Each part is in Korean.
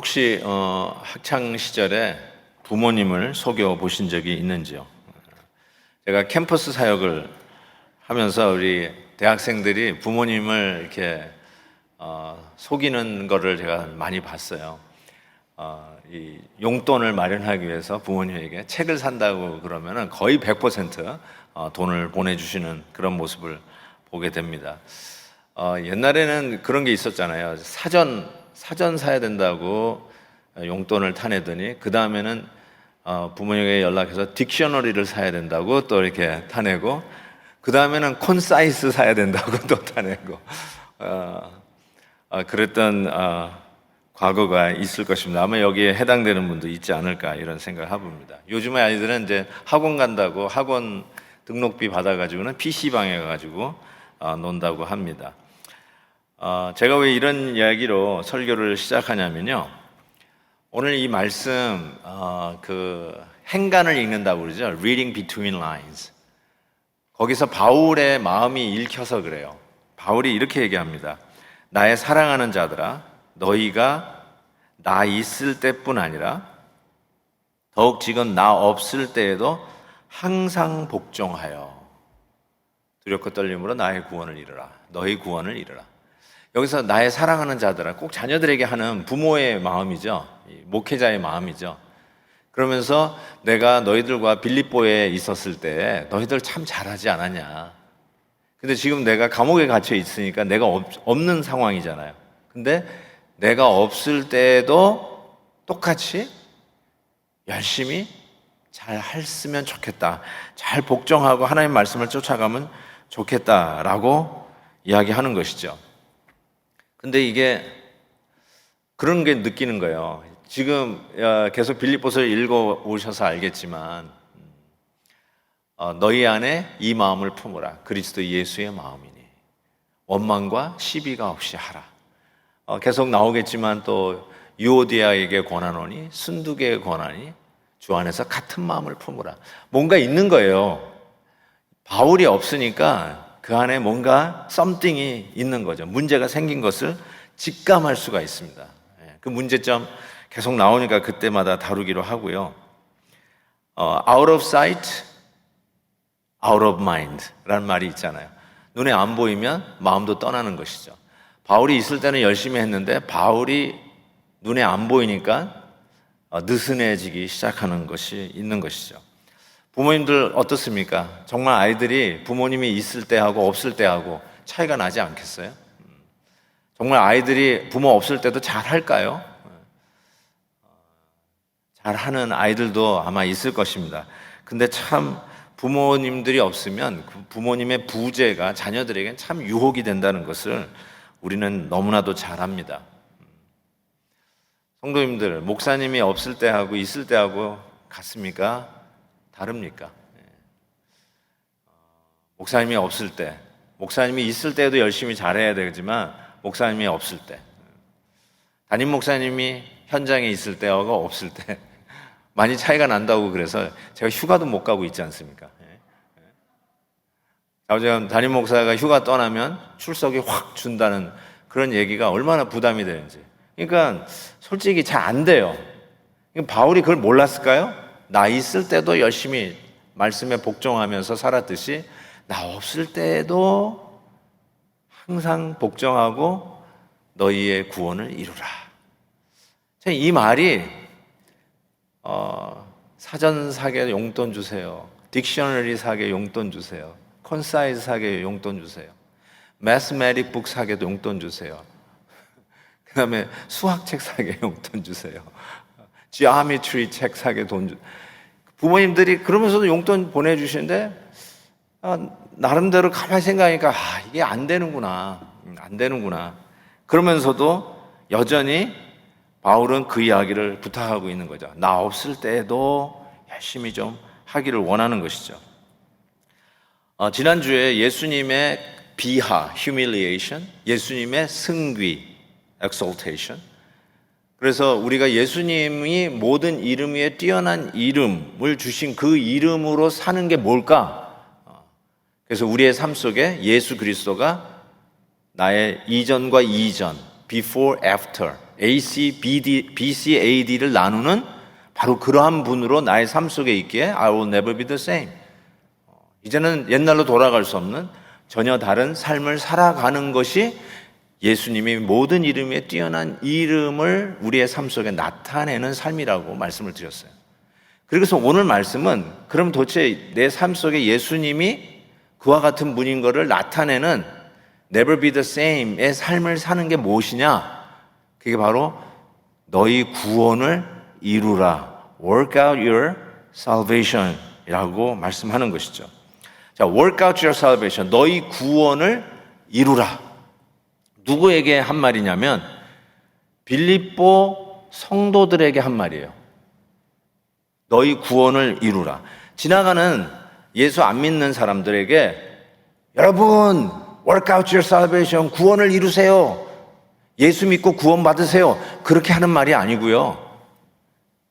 혹시 학창 시절에 부모님을 속여 보신 적이 있는지요? 제가 캠퍼스 사역을 하면서 우리 대학생들이 부모님을 이렇게 속이는 거를 제가 많이 봤어요. 이 용돈을 마련하기 위해서 부모님에게 책을 산다고 그러면은 거의 100% 돈을 보내주시는 그런 모습을 보게 됩니다. 옛날에는 그런 게 있었잖아요. 사전 사야 된다고 용돈을 타내더니 그 다음에는 부모님에게 연락해서 딕셔너리를 사야 된다고 또 이렇게 타내고 그 다음에는 콘사이스 사야 된다고 또 타내고 그랬던 과거가 있을 것입니다. 아마 여기에 해당되는 분도 있지 않을까 이런 생각을 해봅니다. 요즘의 아이들은 이제 학원 간다고 학원 등록비 받아가지고는 PC방에 가가지고 논다고 합니다. 제가 왜 이런 이야기로 설교를 시작하냐면요. 오늘 이 말씀, 그 행간을 읽는다고 그러죠. Reading between lines. 거기서 바울의 마음이 읽혀서 그래요. 바울이 이렇게 얘기합니다. 나의 사랑하는 자들아, 너희가 나 있을 때뿐 아니라 더욱 지금 나 없을 때에도 항상 복종하여 두렵고 떨림으로 나의 구원을 이루라. 너희 구원을 이루라. 여기서 나의 사랑하는 자들아, 꼭 자녀들에게 하는 부모의 마음이죠. 목회자의 마음이죠. 그러면서 내가 너희들과 빌립보에 있었을 때 너희들 참 잘하지 않았냐. 근데 지금 내가 감옥에 갇혀 있으니까 내가 없는 상황이잖아요. 근데 내가 없을 때도 똑같이 열심히 잘 했으면 좋겠다. 잘 복종하고 하나님 말씀을 쫓아가면 좋겠다라고 이야기하는 것이죠. 근데 이게 그런 게 느끼는 거예요. 지금 계속 빌립보서를 읽어 오셔서 알겠지만 너희 안에 이 마음을 품으라. 그리스도 예수의 마음이니 원망과 시비가 없이 하라. 계속 나오겠지만 또 유오디아에게 권하노니 순두개에 권하니 주 안에서 같은 마음을 품으라. 뭔가 있는 거예요. 바울이 없으니까 그 안에 뭔가 something이 있는 거죠. 문제가 생긴 것을 직감할 수가 있습니다. 그 문제점 계속 나오니까 그때마다 다루기로 하고요. Out of sight, out of mind 라는 말이 있잖아요. 눈에 안 보이면 마음도 떠나는 것이죠. 바울이 있을 때는 열심히 했는데 바울이 눈에 안 보이니까 느슨해지기 시작하는 것이 있는 것이죠. 부모님들 어떻습니까? 정말 아이들이 부모님이 있을 때하고 없을 때하고 차이가 나지 않겠어요? 정말 아이들이 부모 없을 때도 잘 할까요? 잘하는 아이들도 아마 있을 것입니다. 근데 참 부모님들이 없으면 그 부모님의 부재가 자녀들에겐 참 유혹이 된다는 것을 우리는 너무나도 잘 압니다. 성도님들, 목사님이 없을 때하고 있을 때하고 같습니까? 다릅니까? 목사님이 없을 때, 목사님이 있을 때도 열심히 잘해야 되지만 목사님이 없을 때, 담임 목사님이 현장에 있을 때하고 없을 때 많이 차이가 난다고 그래서 제가 휴가도 못 가고 있지 않습니까? 지금 담임 목사가 휴가 떠나면 출석이 확 준다는 그런 얘기가 얼마나 부담이 되는지. 그러니까 솔직히 잘 안 돼요. 바울이 그걸 몰랐을까요? 나 있을 때도 열심히 말씀에 복종하면서 살았듯이 나 없을 때도 항상 복종하고 너희의 구원을 이루라. 이 말이 사전 사게 용돈 주세요. 딕셔너리 사게 용돈 주세요. 콘사이즈 사게 용돈 주세요. 매스매틱 북 사게도 용돈 주세요. 그 다음에 수학책 사게 용돈 주세요. 지오메트리 책 사게 돈 주세요. 부모님들이 그러면서도 용돈 보내주시는데 나름대로 가만히 생각하니까 이게 안 되는구나. 그러면서도 여전히 바울은 그 이야기를 부탁하고 있는 거죠. 나 없을 때에도 열심히 좀 하기를 원하는 것이죠. 지난주에 예수님의 비하, humiliation, 예수님의 승귀, exaltation. 그래서 우리가 예수님이 모든 이름 위에 뛰어난 이름을 주신 그 이름으로 사는 게 뭘까? 그래서 우리의 삶 속에 예수 그리스도가 나의 이전과 이전, before, after, AC, BCAD를 나누는 바로 그러한 분으로 나의 삶 속에 있기에 I will never be the same. 이제는 옛날로 돌아갈 수 없는 전혀 다른 삶을 살아가는 것이 예수님이 모든 이름에 뛰어난 이름을 우리의 삶 속에 나타내는 삶이라고 말씀을 드렸어요. 그래서 오늘 말씀은 그럼 도대체 내 삶 속에 예수님이 그와 같은 분인 것을 나타내는 never be the same의 삶을 사는 게 무엇이냐? 그게 바로 너희 구원을 이루라. Work out your salvation 이라고 말씀하는 것이죠. 자, work out your salvation. 너희 구원을 이루라. 누구에게 한 말이냐면 빌립보 성도들에게 한 말이에요. 너희 구원을 이루라. 지나가는 예수 안 믿는 사람들에게 여러분 work out your salvation. 구원을 이루세요. 예수 믿고 구원 받으세요. 그렇게 하는 말이 아니고요.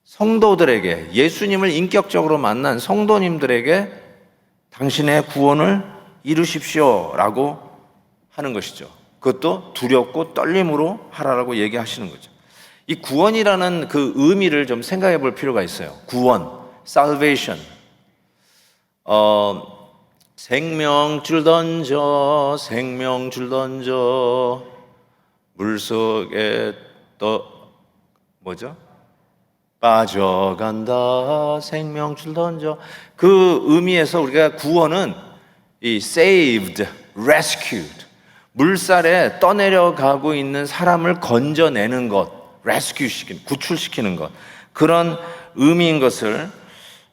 성도들에게, 예수님을 인격적으로 만난 성도님들에게 당신의 구원을 이루십시오 라고 하는 것이죠. 그것도 두렵고 떨림으로 하라라고 얘기하시는 거죠. 이 구원이라는 그 의미를 좀 생각해 볼 필요가 있어요. 구원, salvation. 생명줄 던져, 생명줄 던져, 물속에 빠져간다, 생명줄 던져. 그 의미에서 우리가 구원은 이 saved, rescued, 물살에 떠내려가고 있는 사람을 건져내는 것, rescue시키는, 구출시키는 것, 그런 의미인 것을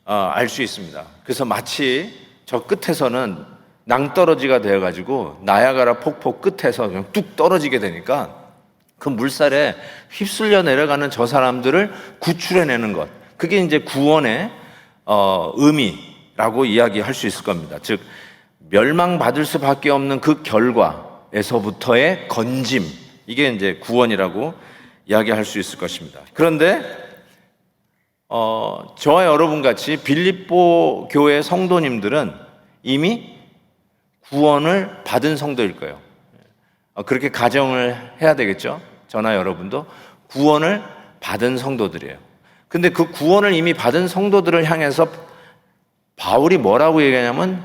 알 수 있습니다. 그래서 마치 저 끝에서는 낭떠러지가 되어가지고 나야가라 폭포 끝에서 그냥 뚝 떨어지게 되니까 그 물살에 휩쓸려 내려가는 저 사람들을 구출해내는 것, 그게 이제 구원의 의미라고 이야기할 수 있을 겁니다. 즉 멸망받을 수밖에 없는 그 결과에서부터의 건짐, 이게 이제 구원이라고 이야기할 수 있을 것입니다. 그런데 저와 여러분 같이 빌립보 교회 성도님들은 이미 구원을 받은 성도일 거예요. 그렇게 가정을 해야 되겠죠. 저나 여러분도 구원을 받은 성도들이에요. 근데 그 구원을 이미 받은 성도들을 향해서 바울이 뭐라고 얘기하냐면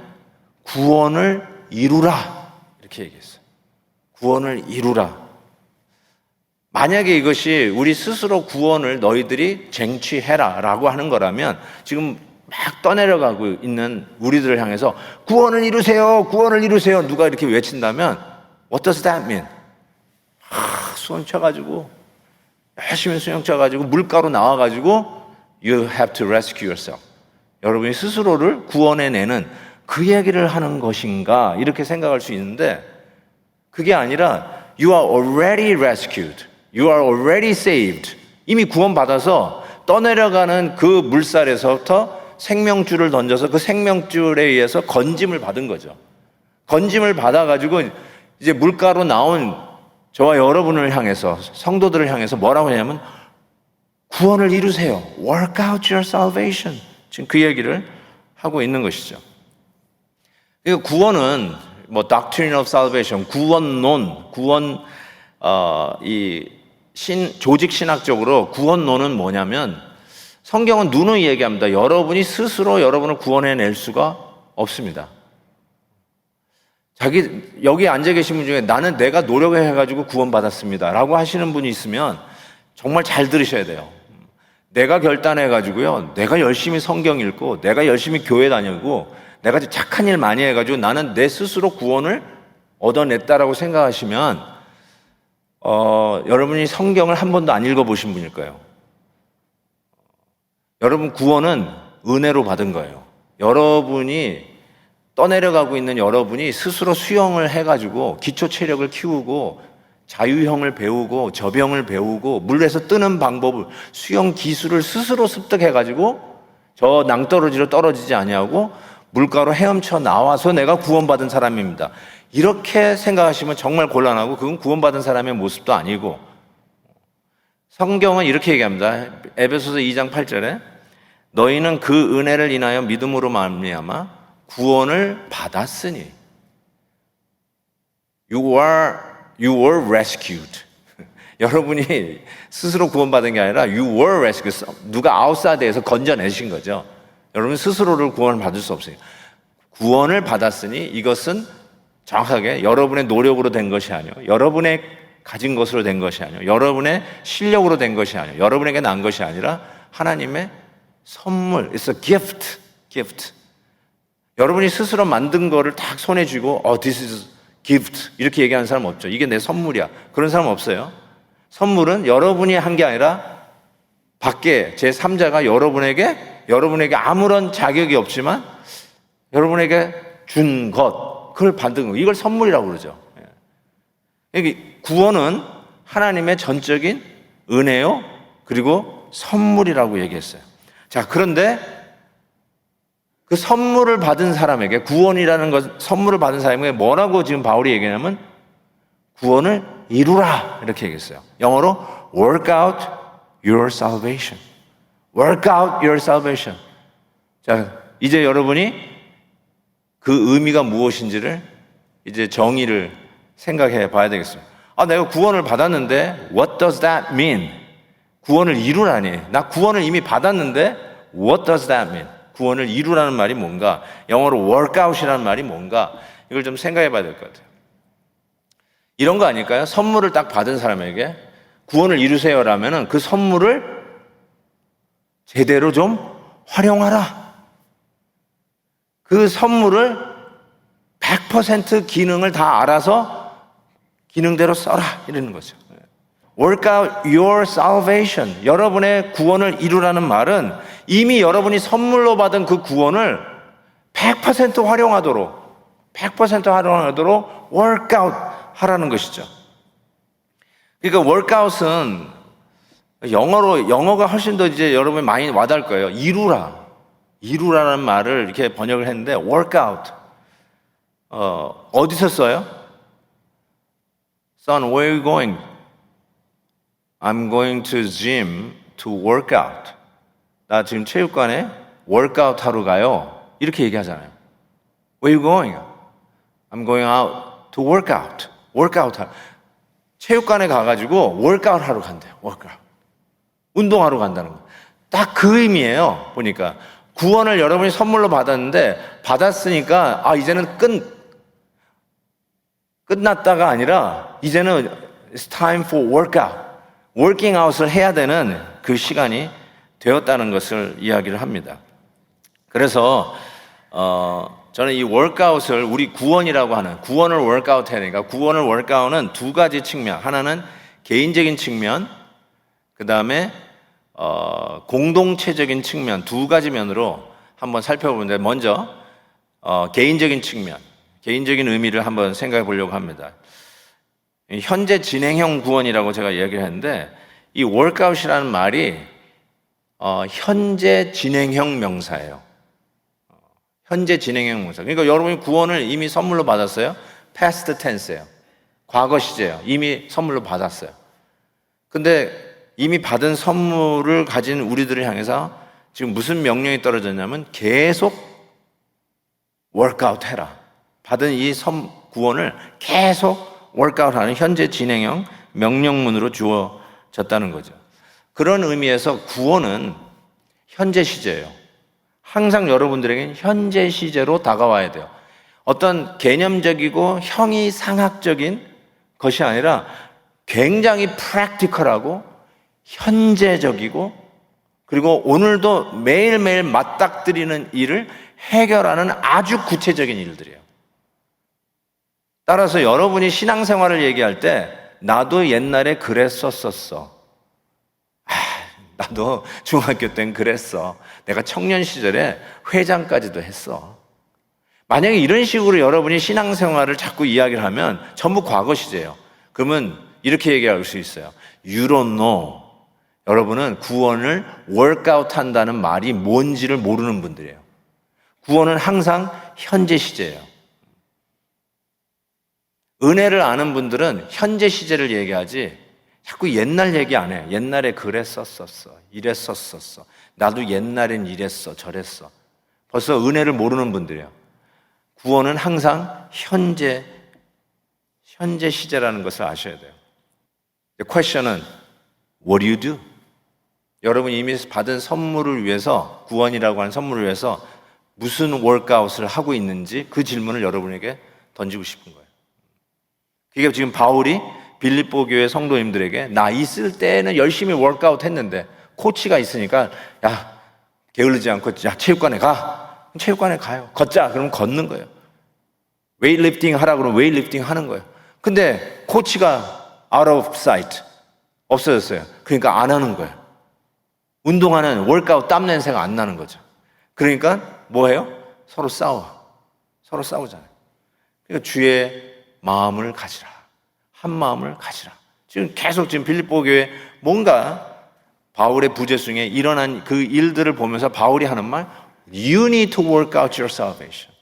구원을 이루라 이렇게 얘기했어요. 구원을 이루라. 만약에 이것이 우리 스스로 구원을 너희들이 쟁취해라 라고 하는 거라면 지금 막 떠내려가고 있는 우리들을 향해서 구원을 이루세요, 구원을 이루세요 누가 이렇게 외친다면 What does that mean? 수영 쳐가지고 열심히 수영 쳐가지고 물가로 나와가지고 You have to rescue yourself. 여러분이 스스로를 구원해내는 그 얘기를 하는 것인가 이렇게 생각할 수 있는데 그게 아니라 You are already rescued. You are already saved. 이미 구원받아서 떠내려가는 그 물살에서부터 생명줄을 던져서 그 생명줄에 의해서 건짐을 받은 거죠. 건짐을 받아가지고 이제 물가로 나온 저와 여러분을 향해서 성도들을 향해서 뭐라고 하냐면 구원을 이루세요. Work out your salvation. 지금 그 얘기를 하고 있는 것이죠. 그러니까 구원은 뭐 doctrine of salvation, 구원론, 조직 신학적으로 구원론은 뭐냐면 성경은 누누이 얘기합니다. 여러분이 스스로 여러분을 구원해낼 수가 없습니다. 여기 앉아 계신 분 중에 나는 내가 노력해가지고 구원받았습니다 라고 하시는 분이 있으면 정말 잘 들으셔야 돼요. 내가 결단해가지고요, 내가 열심히 성경 읽고 내가 열심히 교회 다니고 내가 착한 일 많이 해가지고 나는 내 스스로 구원을 얻어냈다라고 생각하시면 여러분이 성경을 한 번도 안 읽어보신 분일 거예요. 여러분 구원은 은혜로 받은 거예요. 여러분이 떠내려가고 있는 여러분이 스스로 수영을 해가지고 기초 체력을 키우고 자유형을 배우고 저병을 배우고 물에서 뜨는 방법을 수영 기술을 스스로 습득해가지고 저 낭떠러지로 떨어지지 아니하고 물가로 헤엄쳐 나와서 내가 구원받은 사람입니다. 이렇게 생각하시면 정말 곤란하고 그건 구원받은 사람의 모습도 아니고 성경은 이렇게 얘기합니다. 에베소서 2장 8절에 너희는 그 은혜를 인하여 믿음으로 말미암아 구원을 받았으니 You were rescued. 여러분이 스스로 구원받은 게 아니라 you were rescued. 누가 아웃사이드에서 건져내신 거죠. 여러분 스스로를 구원을 받을 수 없어요. 구원을 받았으니 이것은 정확하게 여러분의 노력으로 된 것이 아니요, 여러분의 가진 것으로 된 것이 아니요, 여러분의 실력으로 된 것이 아니요, 여러분에게 난 것이 아니라 하나님의 선물. It's a gift. 여러분이 스스로 만든 거를 딱 손에 쥐고 this is gift 이렇게 얘기하는 사람 없죠. 이게 내 선물이야. 그런 사람 없어요. 선물은 여러분이 한 게 아니라 밖에 제3자가 여러분에게 아무런 자격이 없지만 여러분에게 준 것, 그걸 받은 거, 이걸 선물이라고 그러죠. 구원은 하나님의 전적인 은혜요, 그리고 선물이라고 얘기했어요. 자, 그런데 그 선물을 받은 사람에게, 구원이라는 것, 선물을 받은 사람에게 뭐라고 지금 바울이 얘기하냐면 구원을 이루라 이렇게 얘기했어요. 영어로 work out your salvation. work out your salvation. 자, 이제 여러분이 그 의미가 무엇인지를 이제 정의를 생각해 봐야 되겠습니다. 내가 구원을 받았는데 what does that mean? 구원을 이루라니. 나 구원을 이미 받았는데 what does that mean? 구원을 이루라는 말이 뭔가? 영어로 work out이라는 말이 뭔가? 이걸 좀 생각해 봐야 될 것 같아요. 이런 거 아닐까요? 선물을 딱 받은 사람에게 구원을 이루세요라면은 그 선물을 제대로 좀 활용하라. 그 선물을 100% 기능을 다 알아서 기능대로 써라 이러는 거죠. Work out your salvation. 여러분의 구원을 이루라는 말은 이미 여러분이 선물로 받은 그 구원을 100% 활용하도록 work out 하라는 것이죠. 그러니까 work out은 영어가 훨씬 더 이제 여러분이 많이 와닿을 거예요. 이루라는 말을 이렇게 번역을 했는데 work out. 어디서 써요? Son, where are you going? I'm going to gym to work out. 나 지금 체육관에 workout 하러 가요. 이렇게 얘기하잖아요. Where are you going? I'm going out to work out. 체육관에 가가지고 workout 하러 간대요. workout. 운동하러 간다는 거. 딱 그 의미예요. 보니까 구원을 여러분이 선물로 받았는데 받았으니까 이제는 끝났다가 아니라 이제는 it's time for workout. working out을 해야 되는 그 시간이 되었다는 것을 이야기를 합니다. 그래서 저는 이 workout을 우리 구원이라고 하는, 구원을 workout 해야 되니까 구원을 workout은 두 가지 측면, 하나는 개인적인 측면, 그 다음에 공동체적인 측면, 두 가지 면으로 한번 살펴보는데 먼저 개인적인 측면, 개인적인 의미를 한번 생각해 보려고 합니다. 현재 진행형 구원이라고 제가 이야기를 했는데 이 workout이라는 말이 현재 진행형 명사예요. 현재 진행형 명사. 그러니까 여러분이 구원을 이미 선물로 받았어요. past tense예요. 과거 시제예요. 이미 선물로 받았어요. 근데 이미 받은 선물을 가진 우리들을 향해서 지금 무슨 명령이 떨어졌냐면 계속 workout 해라. 받은 이 구원을 계속 workout 하는 현재 진행형 명령문으로 주어졌다는 거죠. 그런 의미에서 구원은 현재 시제예요. 항상 여러분들에게는 현재 시제로 다가와야 돼요. 어떤 개념적이고 형이상학적인 것이 아니라 굉장히 프랙티컬하고 현재적이고 그리고 오늘도 매일매일 맞닥뜨리는 일을 해결하는 아주 구체적인 일들이에요. 따라서 여러분이 신앙생활을 얘기할 때 나도 옛날에 그랬었어. 나도 중학교 땐 그랬어. 내가 청년 시절에 회장까지도 했어. 만약에 이런 식으로 여러분이 신앙생활을 자꾸 이야기를 하면 전부 과거 시제예요. 그러면 이렇게 얘기할 수 있어요. You don't know. 여러분은 구원을 workout 한다는 말이 뭔지를 모르는 분들이에요. 구원은 항상 현재 시제예요. 은혜를 아는 분들은 현재 시제를 얘기하지 자꾸 옛날 얘기 안 해. 옛날에 그랬었었어. 이랬었었어. 나도 옛날엔 이랬어. 저랬어. 벌써 은혜를 모르는 분들이에요. 구원은 항상 현재 시제라는 것을 아셔야 돼요. question은 what do you do? 여러분이 이미 받은 선물을 위해서, 구원이라고 하는 선물을 위해서 무슨 워크아웃을 하고 있는지 그 질문을 여러분에게 던지고 싶은 거예요. 그게 지금 바울이 빌립보 교회 성도님들에게 나 있을 때는 열심히 워크아웃 했는데 코치가 있으니까 야 게을르지 않고 야 체육관에 가. 체육관에 가요. 걷자. 그러면 걷는 거예요. 웨이트리프팅 하라 그러면 웨이트리프팅 하는 거예요. 근데 코치가 out of sight 없어졌어요. 그러니까 안 하는 거예요. 운동하는 워크아웃 땀 냄새가 안 나는 거죠. 그러니까 뭐예요? 서로 싸우잖아요. 그러니까 주의 마음을 가지라. 한 마음을 가지라. 지금 계속 빌립보 교회 뭔가 바울의 부재중에 일어난 그 일들을 보면서 바울이 하는 말 You need to work out your salvation.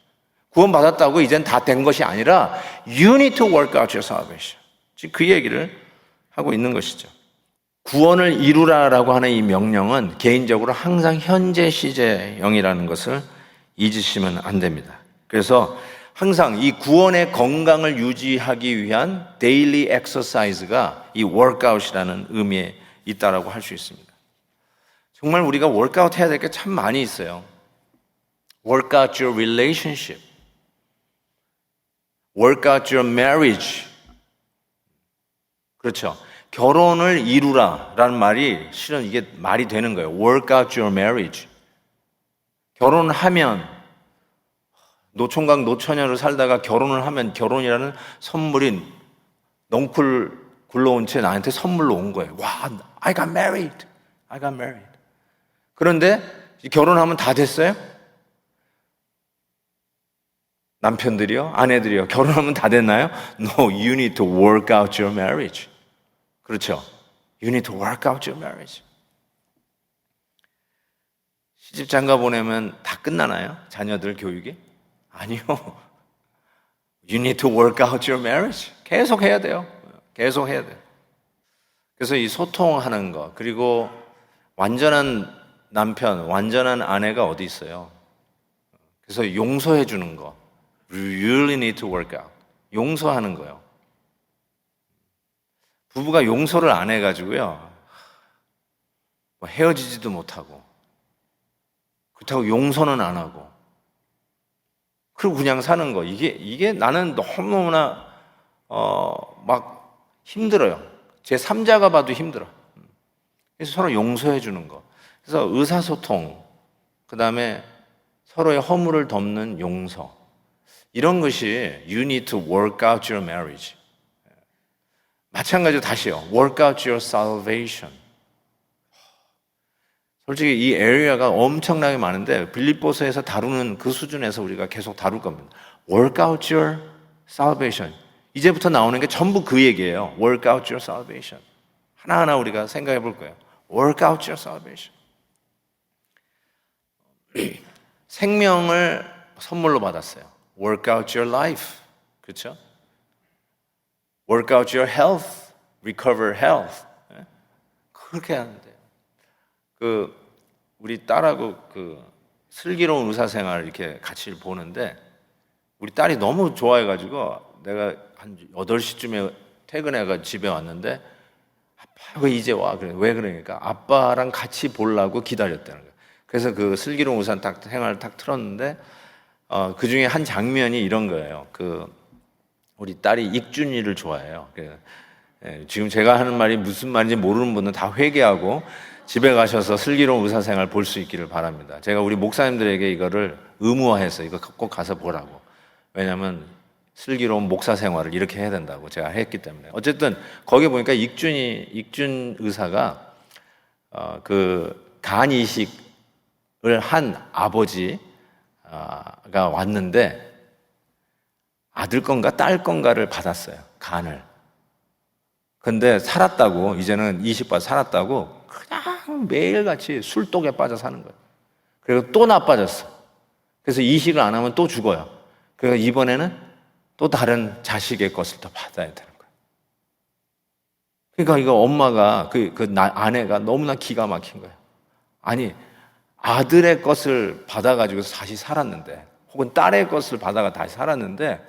구원 받았다고 이젠 다 된 것이 아니라 You need to work out your salvation. 지금 그 얘기를 하고 있는 것이죠. 구원을 이루라라고 하는 이 명령은 개인적으로 항상 현재 시제형이라는 것을 잊으시면 안 됩니다. 그래서 항상 이 구원의 건강을 유지하기 위한 데일리 엑서사이즈가 이 워크아웃이라는 의미에 있다라고 할 수 있습니다. 정말 우리가 워크아웃 해야 될 게 참 많이 있어요. Work out your relationship. Work out your marriage. 그렇죠. 결혼을 이루라라는 말이 실은 이게 말이 되는 거예요. Work out your marriage. 결혼을 하면 노총각 노처녀로 살다가 결혼을 하면 결혼이라는 선물이 넝쿨 굴러온 채 나한테 선물로 온 거예요. 와, I got married. 그런데 결혼하면 다 됐어요? 남편들이요? 아내들이요? 결혼하면 다 됐나요? No, you need to work out your marriage. 그렇죠? You need to work out your marriage. 시집 장가 보내면 다 끝나나요? 자녀들 교육이? 아니요. You need to work out your marriage. 계속 해야 돼요. 계속 해야 돼요. 그래서 이 소통하는 거, 그리고 완전한 남편, 완전한 아내가 어디 있어요? 그래서 용서해 주는 거. You really need to work out. 용서하는 거요. 부부가 용서를 안 해가지고요. 헤어지지도 못하고. 그렇다고 용서는 안 하고. 그리고 그냥 사는 거. 이게 나는 너무너무나, 막 힘들어요. 제 3자가 봐도 힘들어. 그래서 서로 용서해 주는 거. 그래서 의사소통, 그 다음에 서로의 허물을 덮는 용서. 이런 것이 You need to work out your marriage. 마찬가지로 다시요. Work out your salvation. 솔직히 이 에리어가 엄청나게 많은데 빌립보서에서 다루는 그 수준에서 우리가 계속 다룰 겁니다. Work out your salvation. 이제부터 나오는 게 전부 그 얘기예요. Work out your salvation. 하나하나 우리가 생각해 볼 거예요. Work out your salvation. 생명을 선물로 받았어요. Work out your life. 그렇죠? Work out your health. Recover health. 그렇게 하는데. 우리 딸하고 슬기로운 의사생활 이렇게 같이 보는데 우리 딸이 너무 좋아해가지고 내가 한 8시쯤에 퇴근해가 집에 왔는데 아빠 왜 이제 와? 그래. 왜 그러니까 아빠랑 같이 보려고 기다렸다는 거예요. 그래서 그 슬기로운 의사생활 딱 틀었는데 그 중에 한 장면이 이런 거예요. 우리 딸이 익준이를 좋아해요. 지금 제가 하는 말이 무슨 말인지 모르는 분은 다 회개하고 집에 가셔서 슬기로운 의사생활 볼 수 있기를 바랍니다. 제가 우리 목사님들에게 이거를 의무화해서 이거 꼭 가서 보라고. 왜냐하면 슬기로운 목사 생활을 이렇게 해야 된다고 제가 했기 때문에. 어쨌든 거기 보니까 익준 의사가 간 이식을 한 아버지가 왔는데 아들 건가 딸 건가를 받았어요. 간을. 근데 살았다고, 이제는 이식받아 살았다고 그냥 매일같이 술독에 빠져 사는 거예요. 그리고 또 나빠졌어. 그래서 이식을 안 하면 또 죽어요. 그래서 이번에는 또 다른 자식의 것을 더 받아야 되는 거예요. 그러니까 이거 엄마가 아내가 너무나 기가 막힌 거예요. 아니 아들의 것을 받아가지고 다시 살았는데, 혹은 딸의 것을 받아가 다시 살았는데,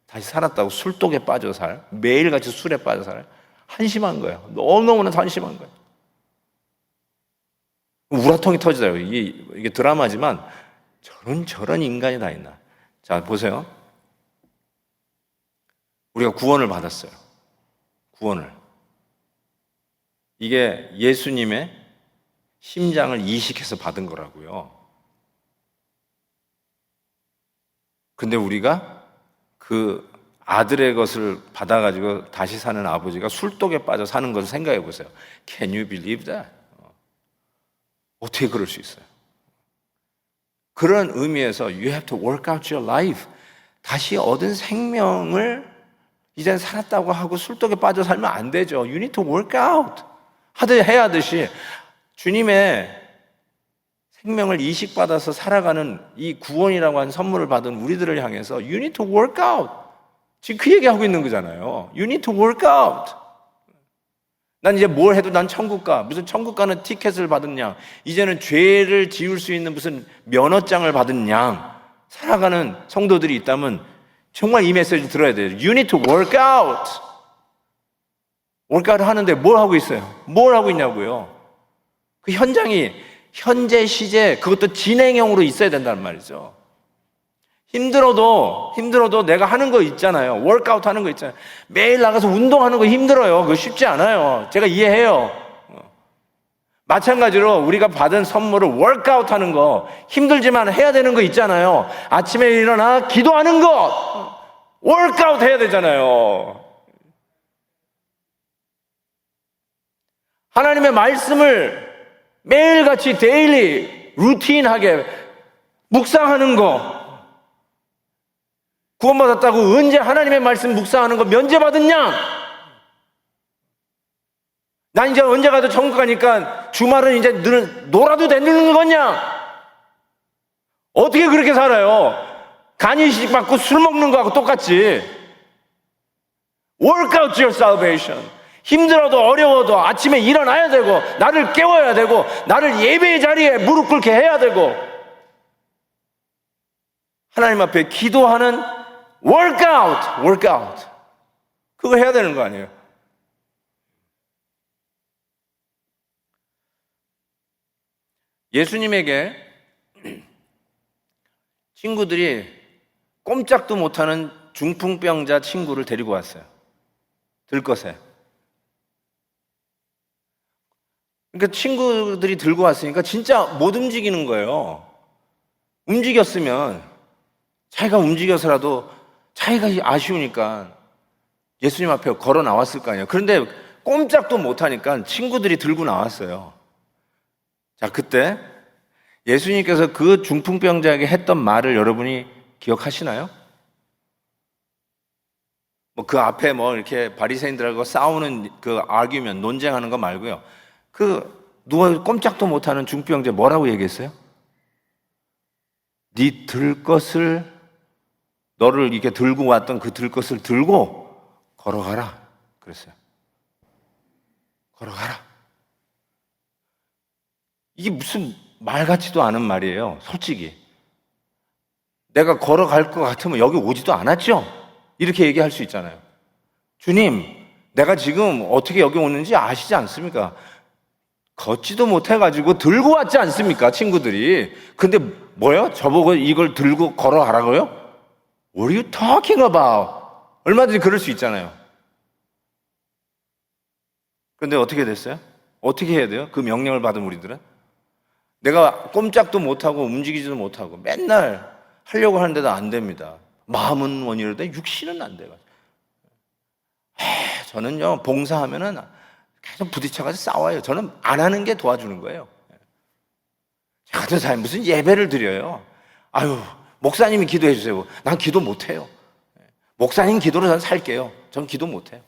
다시 살았다고 술독에 빠져 살, 매일같이 술에 빠져 살. 한심한 거예요. 너무너무나 한심한 거예요. 우라통이 터지더라고요. 이게 드라마지만 저런 인간이 다 있나. 자, 보세요. 우리가 구원을 받았어요. 구원을. 이게 예수님의 심장을 이식해서 받은 거라고요. 근데 우리가 그 아들의 것을 받아가지고 다시 사는 아버지가 술독에 빠져 사는 것을 생각해 보세요. Can you believe that? 어떻게 그럴 수 있어요? 그런 의미에서 you have to work out your life. 다시 얻은 생명을 이젠 살았다고 하고 술독에 빠져 살면 안 되죠. You need to work out. 해야 하듯이 주님의 생명을 이식받아서 살아가는 이 구원이라고 하는 선물을 받은 우리들을 향해서 You need to work out. 지금 그 얘기하고 있는 거잖아요. You need to work out. 난 이제 뭘 해도 난 천국 가. 무슨 천국 가는 티켓을 받은 양. 이제는 죄를 지울 수 있는 무슨 면허장을 받은 양. 살아가는 성도들이 있다면 정말 이 메시지 들어야 돼요. You need to work out. work out 하는데 뭘 하고 있어요? 뭘 하고 있냐고요? 그 현장이 현재 시제 그것도 진행형으로 있어야 된다는 말이죠. 힘들어도 내가 하는 거 있잖아요. 워크아웃 하는 거 있잖아요. 매일 나가서 운동하는 거 힘들어요. 그거 쉽지 않아요. 제가 이해해요. 마찬가지로 우리가 받은 선물을 워크아웃 하는 거 힘들지만 해야 되는 거 있잖아요. 아침에 일어나 기도하는 거 워크아웃 해야 되잖아요. 하나님의 말씀을 매일같이 데일리 루틴하게 묵상하는 거 구원받았다고 언제 하나님의 말씀 묵상하는 거 면제받았냐? 난 이제 언제 가도 천국 가니까 주말은 이제 놀아도 되는 거냐? 어떻게 그렇게 살아요? 간이식 받고 술 먹는 거하고 똑같지. Work out your salvation. 힘들어도 어려워도 아침에 일어나야 되고 나를 깨워야 되고 나를 예배의 자리에 무릎 꿇게 해야 되고 하나님 앞에 기도하는 workout 그거 해야 되는 거 아니에요? 예수님에게 친구들이 꼼짝도 못하는 중풍병자 친구를 데리고 왔어요. 들것에. 그러니까 친구들이 들고 왔으니까 진짜 못 움직이는 거예요. 움직였으면 자기가 움직여서라도 자기가 아쉬우니까 예수님 앞에 걸어 나왔을 거 아니에요. 그런데 꼼짝도 못하니까 친구들이 들고 나왔어요. 자, 그때 예수님께서 그 중풍병자에게 했던 말을 여러분이 기억하시나요? 뭐 그 앞에 뭐 이렇게 바리새인들하고 싸우는 그 아규면 논쟁하는 거 말고요. 누가 꼼짝도 못하는 중풍병자 뭐라고 얘기했어요? 네 들것을 너를 이렇게 들고 왔던 그 들것을 들고 걸어가라 그랬어요. 걸어가라. 이게 무슨 말 같지도 않은 말이에요. 솔직히 내가 걸어갈 것 같으면 여기 오지도 않았죠. 이렇게 얘기할 수 있잖아요. 주님, 내가 지금 어떻게 여기 오는지 아시지 않습니까? 걷지도 못해가지고 들고 왔지 않습니까? 친구들이. 근데 뭐요? 저보고 이걸 들고 걸어가라고요? What are you talking about? 얼마든지 그럴 수 있잖아요. 근데 어떻게 됐어요? 어떻게 해야 돼요? 그 명령을 받은 우리들은? 내가 꼼짝도 못하고 움직이지도 못하고 맨날 하려고 하는데도 안 됩니다. 마음은 원이로되 육신은 안 돼요. 저는요, 봉사하면은 계속 부딪혀가지고 싸워요. 저는 안 하는 게 도와주는 거예요. 같은 사람이 무슨 예배를 드려요. 아유, 목사님이 기도해 주세요. 난 기도 못해요. 목사님 기도로 전 살게요. 전 기도 못해요.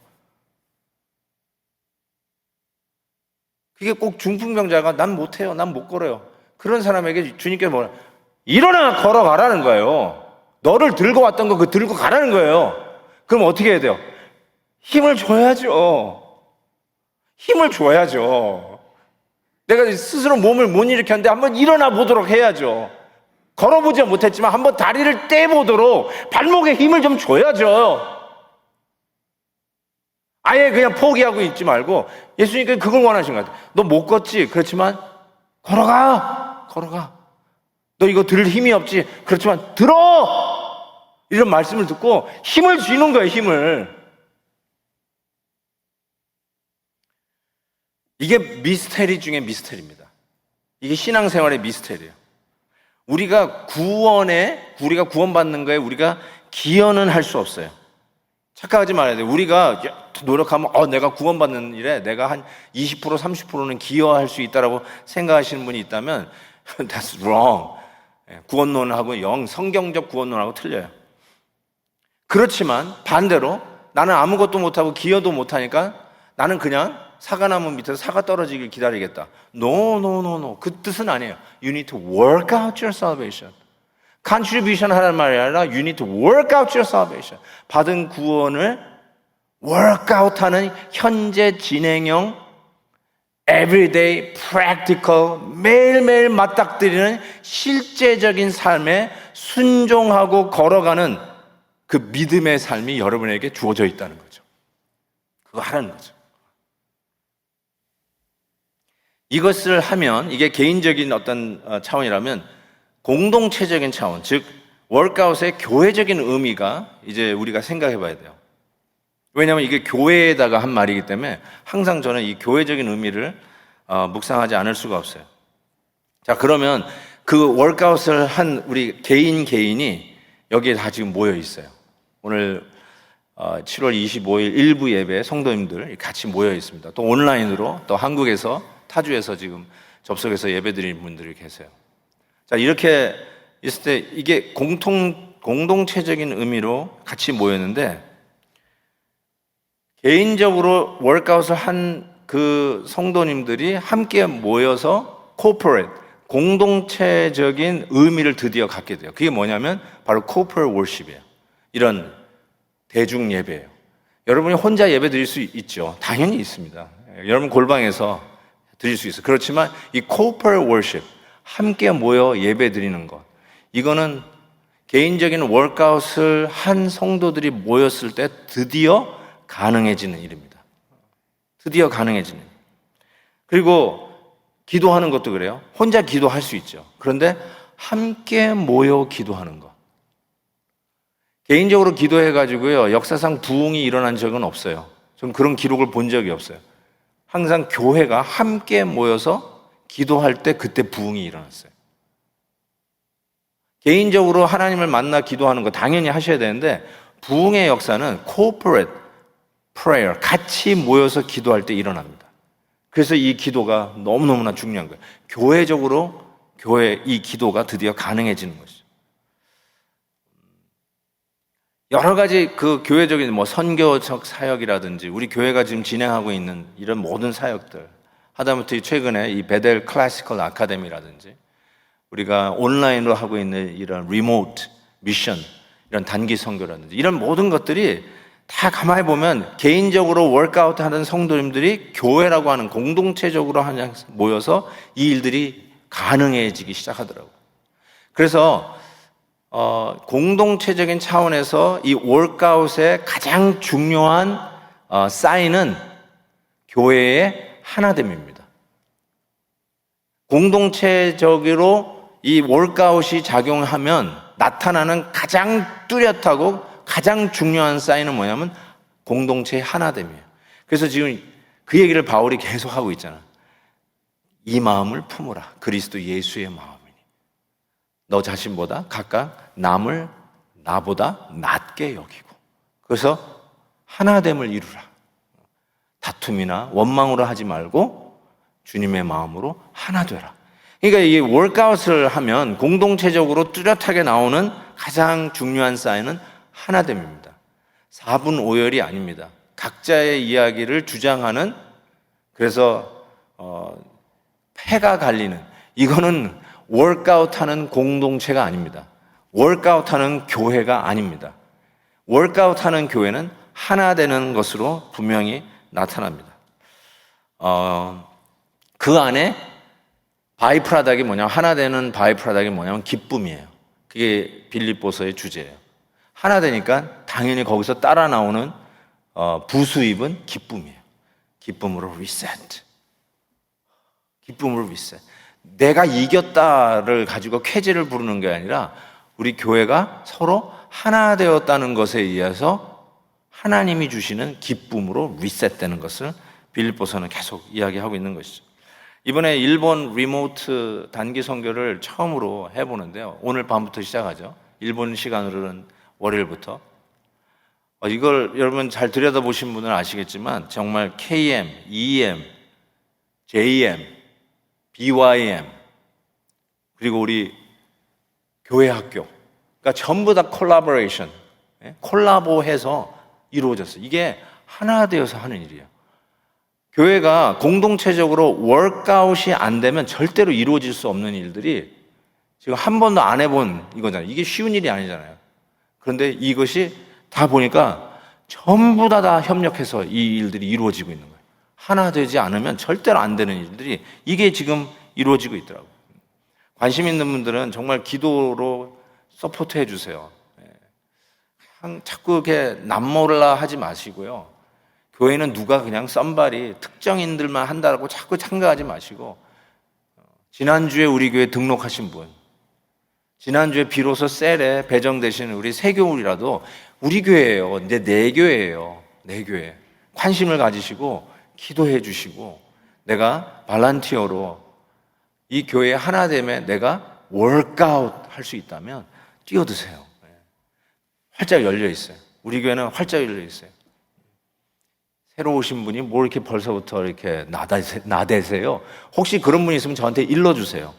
그게 꼭 중풍병자가 난 못해요. 난 못 걸어요. 그런 사람에게 주님께서 뭐라? 일어나 걸어가라는 거예요. 너를 들고 왔던 거 그 들고 가라는 거예요. 그럼 어떻게 해야 돼요? 힘을 줘야죠. 힘을 줘야죠. 내가 스스로 몸을 못 일으켰는데 한번 일어나 보도록 해야죠. 걸어보지 못했지만 한번 다리를 떼보도록 발목에 힘을 좀 줘야죠. 아예 그냥 포기하고 있지 말고 예수님께서 그걸 원하신 것 같아요. 너 못 걷지? 그렇지만 걸어가. 너 이거 들을 힘이 없지? 그렇지만 들어! 이런 말씀을 듣고 힘을 주는 거예요, 힘을. 이게 미스테리 중에 미스테리입니다. 이게 신앙생활의 미스테리예요. 우리가 구원받는 거에 우리가 기여는 할 수 없어요. 착각하지 말아야 돼요. 우리가 노력하면 내가 구원받는 일에 내가 한 20%, 30%는 기여할 수 있다라고 생각하시는 분이 있다면 that's wrong. 구원론하고 성경적 구원론하고 틀려요. 그렇지만 반대로 나는 아무것도 못하고 기여도 못하니까 나는 그냥 사과나무 밑에서 사과 떨어지길 기다리겠다. No. 그 뜻은 아니에요. You need to work out your salvation. contribution 하라는 말이 아니라 you need to work out your salvation. 받은 구원을 work out 하는 현재 진행형 everyday practical 매일매일 맞닥뜨리는 실제적인 삶에 순종하고 걸어가는 그 믿음의 삶이 여러분에게 주어져 있다는 거죠. 그거 하라는 거죠. 이것을 하면 이게 개인적인 어떤 차원이라면 공동체적인 차원, 즉 월크아웃의 교회적인 의미가 이제 우리가 생각해 봐야 돼요. 왜냐하면 이게 교회에다가 한 말이기 때문에 항상 저는 이 교회적인 의미를 묵상하지 않을 수가 없어요. 자, 그러면 그 월크아웃을 한 우리 개인이 여기에 다 지금 모여 있어요. 오늘 7월 25일 일부 예배 성도님들 같이 모여 있습니다. 또 온라인으로 또 한국에서 타주에서 지금 접속해서 예배 드리는 분들이 계세요. 자, 이렇게 있을 때 이게 공동체적인 의미로 같이 모였는데 개인적으로 월크아웃을 한 그 성도님들이 함께 모여서 corporate, 공동체적인 의미를 드디어 갖게 돼요. 그게 뭐냐면 바로 corporate worship이에요. 이런 대중 예배예요. 여러분이 혼자 예배 드릴 수 있죠. 당연히 있습니다. 여러분 골방에서 드릴 수 있어요. 그렇지만 이 corporate worship, 함께 모여 예배 드리는 것, 이거는 개인적인 월크아웃을 한 성도들이 모였을 때 드디어 가능해지는 일입니다. 드디어 가능해지는. 그리고 기도하는 것도 그래요. 혼자 기도할 수 있죠. 그런데 함께 모여 기도하는 것. 개인적으로 기도해가지고요, 역사상 부흥이 일어난 적은 없어요. 전 그런 기록을 본 적이 없어요. 항상 교회가 함께 모여서 기도할 때 그때 부흥이 일어났어요. 개인적으로 하나님을 만나 기도하는 거 당연히 하셔야 되는데 부흥의 역사는 corporate prayer, 같이 모여서 기도할 때 일어납니다. 그래서 이 기도가 너무너무나 중요한 거예요. 교회적으로 이 기도가 드디어 가능해지는 것이죠. 여러 가지 그 교회적인 선교적 사역이라든지 우리 교회가 지금 진행하고 있는 이런 모든 사역들, 하다못해 최근에 이 베델 클래시컬 아카데미라든지 우리가 온라인으로 하고 있는 이런 리모트 미션, 이런 단기 선교라든지 이런 모든 것들이 다 가만히 보면 개인적으로 월크아웃 하는 성도님들이 교회라고 하는 공동체적으로 모여서 이 일들이 가능해지기 시작하더라고요. 그래서 공동체적인 차원에서 이 월크아웃의 가장 중요한 사인은 교회의 하나됨입니다. 공동체적으로 이 월크아웃이 작용하면 나타나는 가장 뚜렷하고 가장 중요한 사인은 뭐냐면 공동체의 하나됨이에요. 그래서 지금 그 얘기를 바울이 계속 하고 있잖아. 이 마음을 품으라. 그리스도 예수의 마음이니. 너 자신보다 각각 남을 나보다 낮게 여기고. 그래서 하나됨을 이루라. 다툼이나 원망으로 하지 말고 주님의 마음으로 하나 되라. 그러니까 이 월크아웃을 하면 공동체적으로 뚜렷하게 나오는 가장 중요한 사인은 하나됨입니다. 4분 5열이 아닙니다. 각자의 이야기를 주장하는, 그래서 패가 갈리는, 이거는 월크아웃하는 공동체가 아닙니다. 월크아웃하는 교회가 아닙니다. 월크아웃하는 교회는 하나 되는 것으로 분명히 나타납니다. 그 안에 바이프라닥이 뭐냐면, 하나 되는 바이프라닥이 뭐냐면 기쁨이에요. 그게 빌립보서의 주제예요. 하나 되니까 당연히 거기서 따라 나오는 부수입은 기쁨이에요. 기쁨으로 리셋. 기쁨으로 리셋. 내가 이겼다를 가지고 쾌재를 부르는 게 아니라 우리 교회가 서로 하나 되었다는 것에 의해서 하나님이 주시는 기쁨으로 리셋되는 것을 빌립보서는 계속 이야기하고 있는 것이죠. 이번에 일본 리모트 단기 선교를 처음으로 해보는데요. 오늘 밤부터 시작하죠. 일본 시간으로는 월요일부터. 이걸 여러분 잘 들여다보신 분은 아시겠지만 정말 KM, EM, JM, BYM 그리고 우리 교회 학교 그러니까 전부 다 콜라보레이션, 콜라보해서 이루어졌어요. 이게 하나 되어서 하는 일이에요. 교회가 공동체적으로 워크아웃이 안 되면 절대로 이루어질 수 없는 일들이 지금 한 번도 안 해본 이거잖아요. 이게 쉬운 일이 아니잖아요. 그런데 이것이 다 보니까 전부 다 협력해서 이 일들이 이루어지고 있는 거예요. 하나 되지 않으면 절대로 안 되는 일들이 이게 지금 이루어지고 있더라고요. 관심 있는 분들은 정말 기도로 서포트 해주세요. 자꾸 이렇게 남몰라 하지 마시고요. 교회는 누가 그냥 썸바리 특정인들만 한다고 자꾸 참가하지 마시고 지난주에 우리 교회 등록하신 분 지난주에 비로소 셀에 배정되신 우리 세교울이라도 우리 교회예요. 근데 내 교회예요. 내 교회. 관심을 가지시고 기도해 주시고 내가 발란티어로 이 교회 하나 되면 내가 월크아웃 할 수 있다면 뛰어드세요. 활짝 열려 있어요. 우리 교회는 활짝 열려 있어요. 새로 오신 분이 뭐 이렇게 벌써부터 이렇게 나대세요? 혹시 그런 분이 있으면 저한테 일러주세요.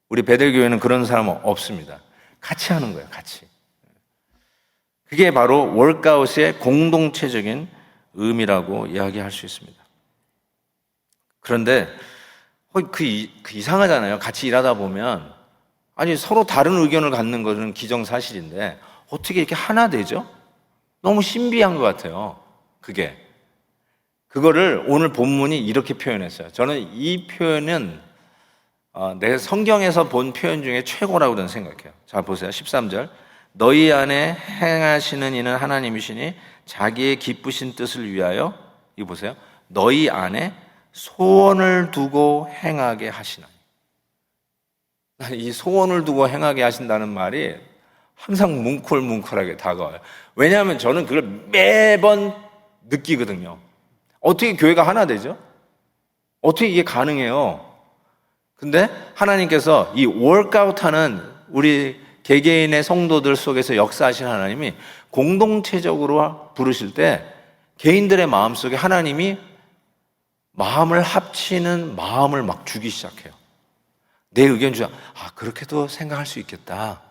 우리 베델교회는 그런 사람은 없습니다. 같이 하는 거예요, 같이. 그게 바로 월크아웃의 공동체적인 의미라고 이야기할 수 있습니다. 그런데 그 이상하잖아요. 같이 일하다 보면 아니 서로 다른 의견을 갖는 것은 기정사실인데 어떻게 이렇게 하나 되죠? 너무 신비한 것 같아요. 그거를 오늘 본문이 이렇게 표현했어요. 저는 이 표현은 내 성경에서 본 표현 중에 최고라고 저는 생각해요. 자 보세요. 13절 너희 안에 행하시는 이는 하나님이시니 자기의 기쁘신 뜻을 위하여 이거 보세요. 너희 안에 소원을 두고 행하게 하시나니. 이 소원을 두고 행하게 하신다는 말이 항상 뭉클뭉클하게 다가와요. 왜냐하면 저는 그걸 매번 느끼거든요. 어떻게 교회가 하나 되죠? 어떻게 이게 가능해요? 근데 하나님께서 이 월크아웃하는 우리 개개인의 성도들 속에서 역사하신 하나님이 공동체적으로 부르실 때 개인들의 마음속에 하나님이 마음을 합치는 마음을 막 주기 시작해요. 내 의견 주자. 그렇게도 생각할 수 있겠다.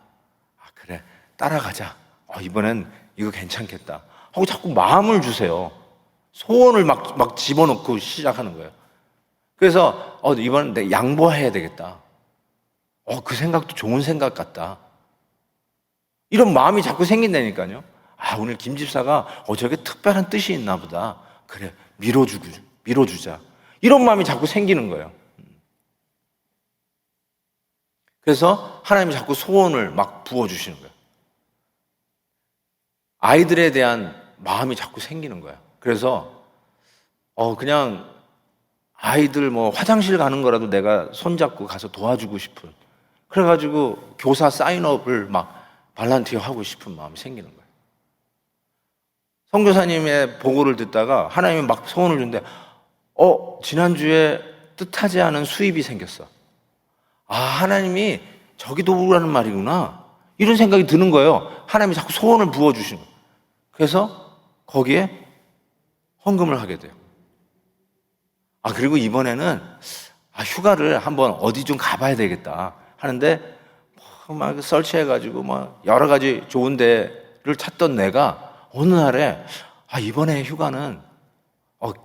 그래, 따라가자. 이번엔 이거 괜찮겠다. 하고 자꾸 마음을 주세요. 소원을 막 집어넣고 시작하는 거예요. 그래서 이번엔 내가 양보해야 되겠다. 그 생각도 좋은 생각 같다. 이런 마음이 자꾸 생긴다니까요. 오늘 김 집사가 저게 특별한 뜻이 있나 보다. 그래, 밀어주자. 이런 마음이 자꾸 생기는 거예요. 그래서 하나님이 자꾸 소원을 막 부어주시는 거예요. 아이들에 대한 마음이 자꾸 생기는 거예요. 그래서 그냥 아이들 뭐 화장실 가는 거라도 내가 손잡고 가서 도와주고 싶은 그래가지고 교사 사인업을 막 발란티어 하고 싶은 마음이 생기는 거예요. 선교사님의 보고를 듣다가 하나님이 막 소원을 주는데 지난주에 뜻하지 않은 수입이 생겼어. 하나님이 저기 도우라는 말이구나. 이런 생각이 드는 거예요. 하나님이 자꾸 소원을 부어주시는 거예요. 그래서 거기에 헌금을 하게 돼요. 그리고 이번에는 휴가를 한번 어디 좀 가봐야 되겠다 하는데 막 설치해가지고 막 여러 가지 좋은 데를 찾던 내가 어느 날에 이번에 휴가는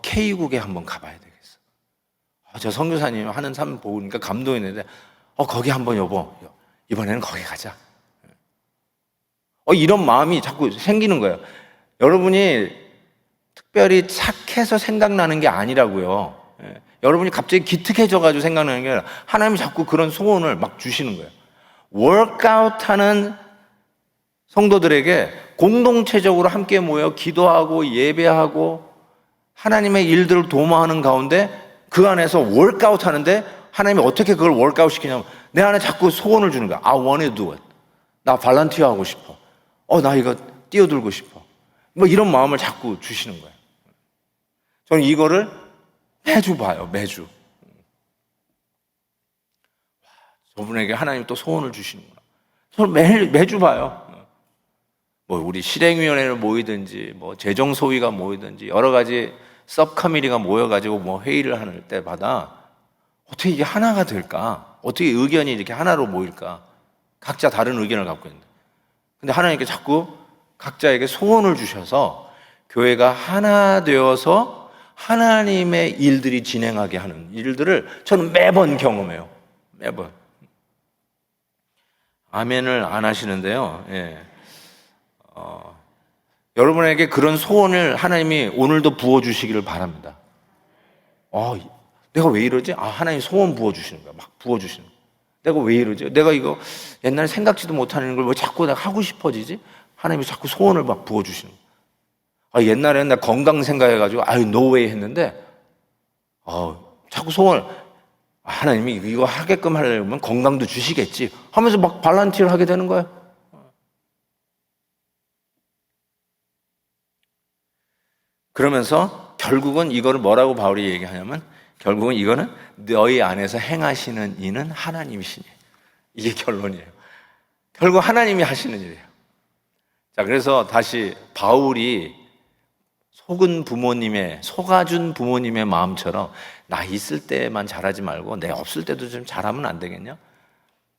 K국에 한번 가봐야 되겠어. 저 선교사님 하는 삶 보니까 감동했는데 거기 한번 여보 이번에는 거기 가자. 이런 마음이 자꾸 생기는 거예요. 여러분이 특별히 착해서 생각나는 게 아니라고요. 여러분이 갑자기 기특해져가지고 생각나는 게 아니라 하나님이 자꾸 그런 소원을 막 주시는 거예요. 월크아웃하는 성도들에게 공동체적으로 함께 모여 기도하고 예배하고 하나님의 일들을 도모하는 가운데 그 안에서 월크아웃 하는데 하나님이 어떻게 그걸 월크아웃 시키냐면 내 안에 자꾸 소원을 주는 거야. I want to do it. 나 발란티어 하고 싶어. 나 이거 뛰어들고 싶어. 뭐 이런 마음을 자꾸 주시는 거예요. 저는 이거를 매주 봐요. 매주. 저분에게 하나님 또 소원을 주시는구나. 저는 매주 봐요. 뭐 우리 실행위원회를 모이든지 뭐 재정소위가 모이든지 여러 가지 서브커미티가 모여가지고 뭐 회의를 할 때마다 어떻게 이게 하나가 될까? 어떻게 의견이 이렇게 하나로 모일까? 각자 다른 의견을 갖고 있는데. 근데 하나님께 자꾸 각자에게 소원을 주셔서 교회가 하나 되어서 하나님의 일들이 진행하게 하는 일들을 저는 매번 경험해요. 매번. 아멘을 안 하시는데요. 예. 여러분에게 그런 소원을 하나님이 오늘도 부어주시기를 바랍니다. 내가 왜 이러지? 하나님 소원 부어주시는 거야. 막 부어주시는 거야. 내가 왜 이러지? 내가 이거 옛날에 생각지도 못하는 걸 왜 자꾸 내가 하고 싶어지지? 하나님이 자꾸 소원을 막 부어주시는 거야. 옛날에는 나 건강 생각해가지고, no way 했는데, 자꾸 소원을, 하나님이 이거 하게끔 하려면 건강도 주시겠지 하면서 막 발란티를 하게 되는 거야. 그러면서 결국은 이거를 뭐라고 바울이 얘기하냐면 결국은 이거는 너희 안에서 행하시는 이는 하나님이시니. 이게 결론이에요. 결국 하나님이 하시는 일이에요. 자, 그래서 다시 바울이 속아준 부모님의 마음처럼 나 있을 때만 잘하지 말고 내가 없을 때도 좀 잘하면 안 되겠냐?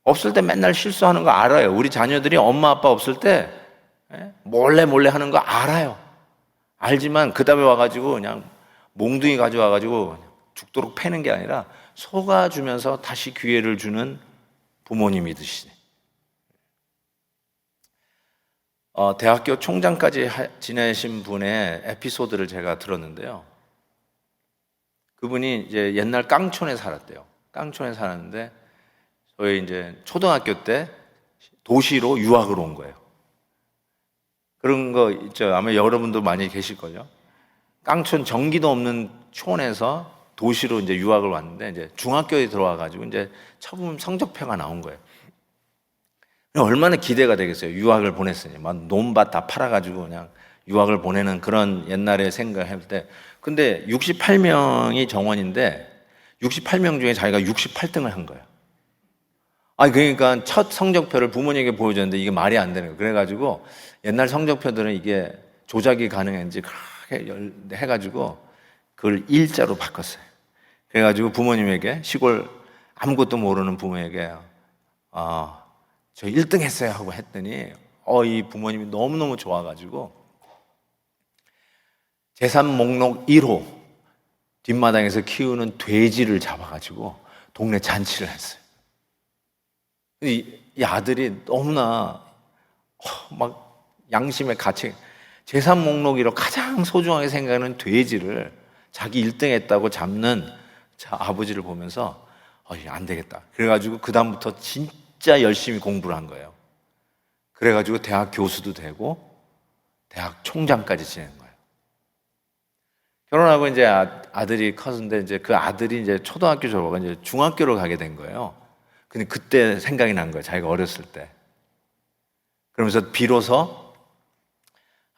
없을 때 맨날 실수하는 거 알아요. 우리 자녀들이 엄마 아빠 없을 때 몰래 하는 거 알아요. 알지만 그 다음에 와가지고 그냥 몽둥이 가져와가지고 죽도록 패는 게 아니라 속아주면서 다시 기회를 주는 부모님이 되시네. 대학교 총장까지 지내신 분의 에피소드를 제가 들었는데요. 그분이 이제 옛날 깡촌에 살았대요. 깡촌에 살았는데 저희 이제 초등학교 때 도시로 유학을 온 거예요. 그런 거 있죠. 아마 여러분도 많이 계실걸요. 깡촌 전기도 없는 촌에서 도시로 이제 유학을 왔는데 이제 중학교에 들어와가지고 이제 처음 성적표가 나온 거예요. 얼마나 기대가 되겠어요. 유학을 보냈으니 막 논밭 다 팔아가지고 그냥 유학을 보내는 그런 옛날에 생각할 때. 근데 68명이 정원인데 68명 중에 자기가 68등을 한 거예요. 그러니까 첫 성적표를 부모님에게 보여줬는데 이게 말이 안 되는 거예요. 그래가지고 옛날 성적표들은 이게 조작이 가능한지 그렇게 해가지고 그걸 일자로 바꿨어요. 그래가지고 부모님에게 시골 아무것도 모르는 부모에게 저 1등 했어요 하고 했더니 이 부모님이 너무너무 좋아가지고 재산 목록 1호 뒷마당에서 키우는 돼지를 잡아가지고 동네 잔치를 했어요. 이 아들이 너무나 막 양심의 가책, 재산 목록 1호 가장 소중하게 생각하는 돼지를 자기 1등 했다고 잡는 아버지를 보면서 안 되겠다. 그래가지고 그 다음부터 진짜 열심히 공부를 한 거예요. 그래가지고 대학 교수도 되고 대학 총장까지 지낸 거예요. 결혼하고 이제 아들이 컸는데 이제 그 아들이 이제 초등학교 졸업하고 이제 중학교로 가게 된 거예요. 근데 그때 생각이 난 거예요. 자기가 어렸을 때. 그러면서 비로소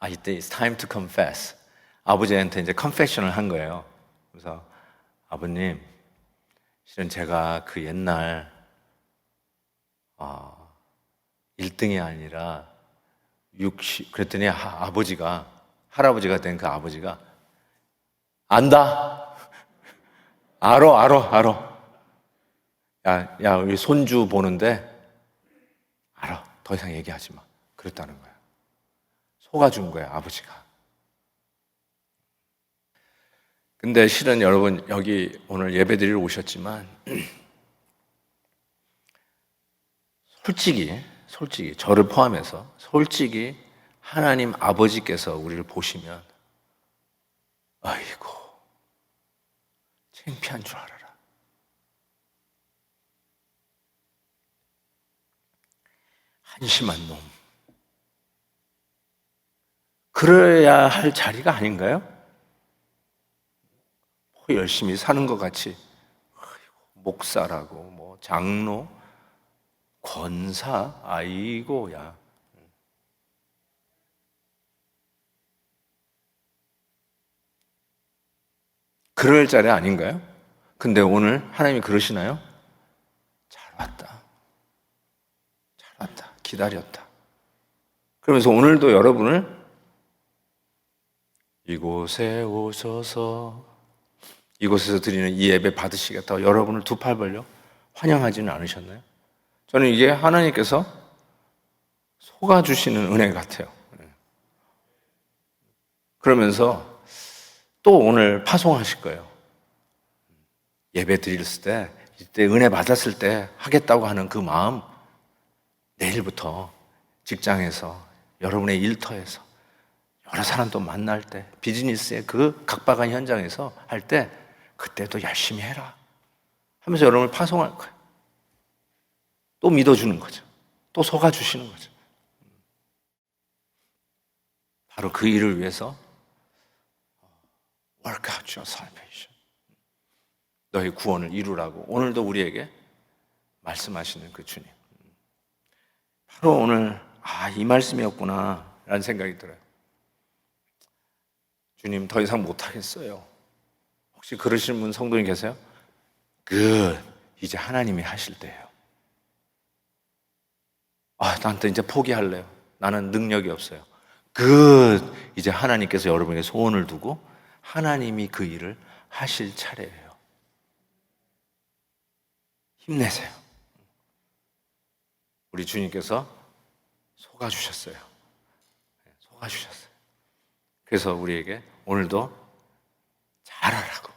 이때 it's time to confess. 아버지한테 이제 confession을 한 거예요. 그래서 아버님, 실은 제가 그 옛날 1등이 아니라 그랬더니 할아버지가 된 그 아버지가 안다. 알아. 야, 우리 손주 보는데 알아. 더 이상 얘기하지 마. 그랬다는 거야. 속아준 거야, 아버지가. 근데 실은 여러분 여기 오늘 예배드리러 오셨지만 솔직히 저를 포함해서 솔직히 하나님 아버지께서 우리를 보시면 아이고 창피한 줄 알아라. 한심한 놈. 그래야 할 자리가 아닌가요? 열심히 사는 것 같이 목사라고 뭐 장로, 권사, 아이고야. 그럴 자리 아닌가요? 근데 오늘 하나님이 그러시나요? 잘 왔다. 잘 왔다. 기다렸다. 그러면서 오늘도 여러분을 이곳에 오셔서 이곳에서 드리는 이 예배 받으시겠다고 여러분을 두 팔 벌려 환영하지는 않으셨나요? 저는 이게 하나님께서 속아주시는 은혜 같아요. 그러면서 또 오늘 파송하실 거예요. 예배 드렸을 때, 이때 은혜 받았을 때 하겠다고 하는 그 마음, 내일부터 직장에서, 여러분의 일터에서, 여러 사람 또 만날 때, 비즈니스의 그 각박한 현장에서 할 때, 그때도 열심히 해라 하면서 여러분을 파송할 거예요. 또 믿어주는 거죠. 또 속아주시는 거죠. 바로 그 일을 위해서 work out your salvation, 너의 구원을 이루라고 오늘도 우리에게 말씀하시는 그 주님. 바로 오늘 이 말씀이었구나 라는 생각이 들어요. 주님 더 이상 못하겠어요. 혹시 그러시는 분 성도님 계세요? 이제 하나님이 하실 때예요. 나한테 이제 포기할래요. 나는 능력이 없어요. 이제 하나님께서 여러분에게 소원을 두고 하나님이 그 일을 하실 차례예요. 힘내세요. 우리 주님께서 속아주셨어요. 속아주셨어요. 그래서 우리에게 오늘도 잘하라고,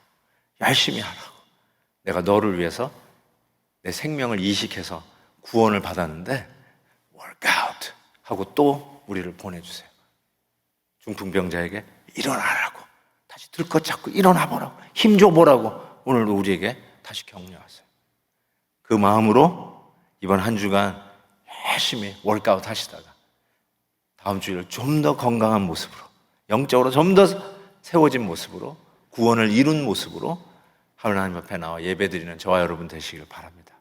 열심히 하라고, 내가 너를 위해서 내 생명을 이식해서 구원을 받았는데 work out 하고 또 우리를 보내주세요. 중풍병자에게 일어나라고, 다시 들것 잡고 일어나보라고, 힘줘보라고 오늘도 우리에게 다시 격려하세요. 그 마음으로 이번 한 주간 열심히 워크아웃 하시다가 다음 주일 좀 더 건강한 모습으로, 영적으로 좀 더 세워진 모습으로, 구원을 이룬 모습으로 하나님 앞에 나와 예배드리는 저와 여러분 되시길 바랍니다.